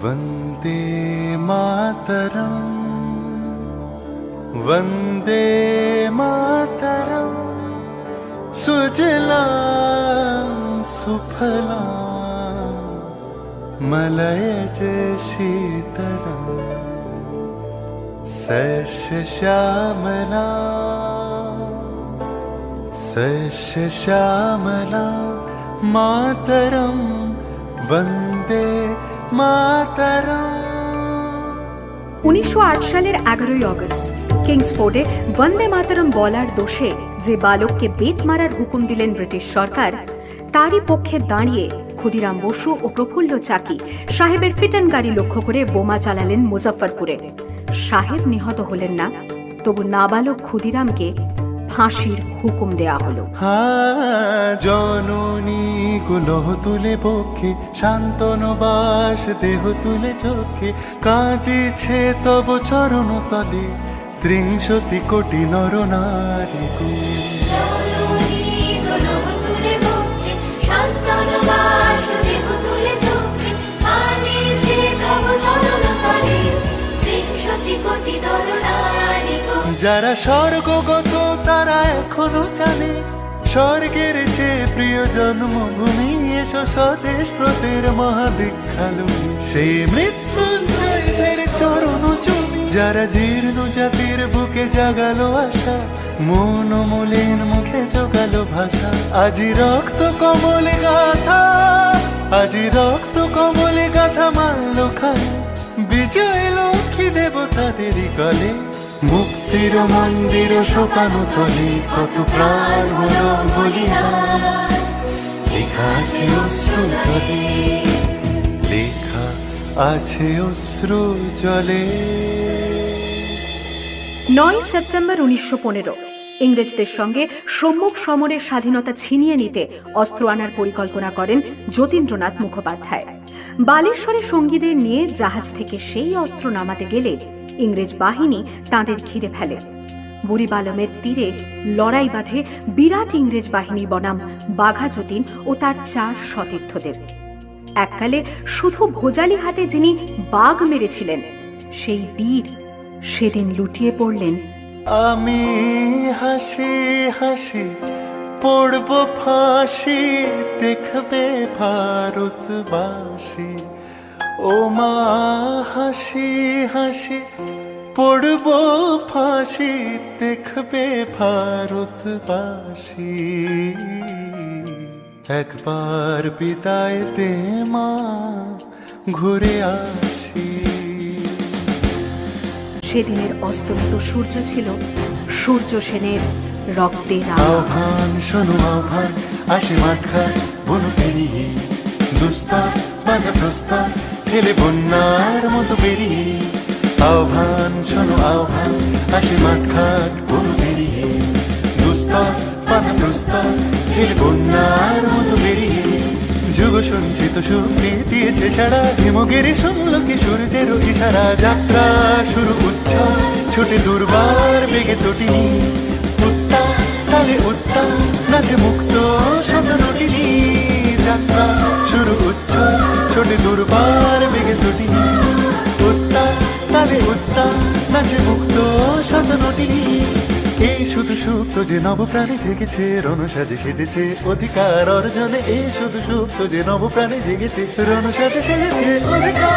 वन्दे मातरम् वन्दे मातरम् सुजलां सुफलां मलयज शीतलां सस्यश्यामला मातरं वन्दे मातरम्। 1908 সালের 11ই আগস্ট কিংসফোর্ডে বন্দে মাতরম বলার দোষে যে বালককে বেত মারার হুকুম দিলেন ব্রিটিশ সরকার, তারই পক্ষে দাঁড়িয়ে ক্ষুদিরাম বসু ও প্রফুল্ল চাকি সাহেবের ফিটন গাড়ি লক্ষ্য করে বোমা চালালেন মুজফ্ফরপুরে। সাহেব নিহত হলেন না, তবু নাবালক ক্ষুদিরামকে ফাঁসির হুকুম দেয়া হলো। জননী গুলহ তুলে বক্ষে শান্তনবাস দেহ তুলে চোখে কাঁদিছে তব চরণ তলে ৩০ কোটি নর নারী যারা স্বর্গগত তারা এখনো জানে স্বর্গের চেয়ে প্রিয় জন্মভূমি এসো স্বদেশ ব্রতের মহাদীক্ষালু সেই মৃত্যুঞ্জয়দের চরণ জমি যারা জীর্ণ জাতির বুকে জাগালো আশা মন মলিন মুখে জোগালো ভাষা আজি রক্ত কমলে গাথা আজি রক্ত কমলে গাথা মানল খালে বিজয় লক্ষ্মী দেবতাদেরই গলে মুক্তির মন্দির শোকানো তলে কত প্রাণ হলো বলিদান লেখা আছে অশ্রু জলে লেখা আছে অশ্রু জলে। 9 সেপ্টেম্বর 1915 ইংরেজদের সঙ্গে সম্মুখ সমরের স্বাধীনতা ছিনিয়ে নিতে অস্ত্র আনার পরিকল্পনা করেন যতীন্দ্রনাথ মুখোপাধ্যায়। বালেশ্বরে সঙ্গীদের নিয়ে জাহাজ থেকে সেই অস্ত্র নামাতে গেলে ইংরেজ বাহিনী তাঁদের ঘিরে ফেলে। বুড়িবালমের তীরে লড়াই বাঁধে বিরাট ইংরেজ বাহিনী বনাম বাঘা যতীন ও তার 4 সতীর্থদের। এককালে শুধু ভোজালি হাতে যিনি বাঘ মেরেছিলেন, সেই বীর সেদিন লুটিয়ে পড়লেন। আমি হাসি হাসি পড়ব ফাঁসি দেখবে ভারতবাসী ও মা হাসি হাসি পড়ব ফাঁসি দেখবে ভারতবাসী একবার বিদায় দে মা ঘুরে আসি। সেদিনের অস্তমিত সূর্য ছিল সূর্য সেনের রক্তের আহ্বান শোনো আহ্বান আসি মাঠঘাট বনু পেরিয়ে দুস্তার বাধা প্রস্তার ফেলে বন্যার মতো বেরিয়ে আহ্বান শোনো আহ্বান আসি মাঠঘাট বনু পেরিয়ে দুস্তার বাধা প্রস্তার ফেলে বন্যার মতো বেরিয়ে যুগ সঞ্চিত শক্তি দিয়েছে সারা হিমগিরি সমলকি সূর্যের ইশারা যাত্রা শুরু উচ্ছ্বাস ছোটে দুর্বার বেগে তটিনী উত্তাপ তালে উত্তাপ নাচে মুক্ত শত নটিনী যাত্রা শুরু উচ্ছ্বাস ছোটে দুর্বার বেগে তটিনী উত্তাপ তালে উত্তাপ নাচে মুক্ত শত নটিনী এই শুধু সুপ্ত যে নবপ্রাণে জেগেছে রণসাজে সেজেছে অধিকার অর্জনে এই শুধু সুপ্ত যে নবপ্রাণে জেগেছে রণসাজে সেজেছে অধিকার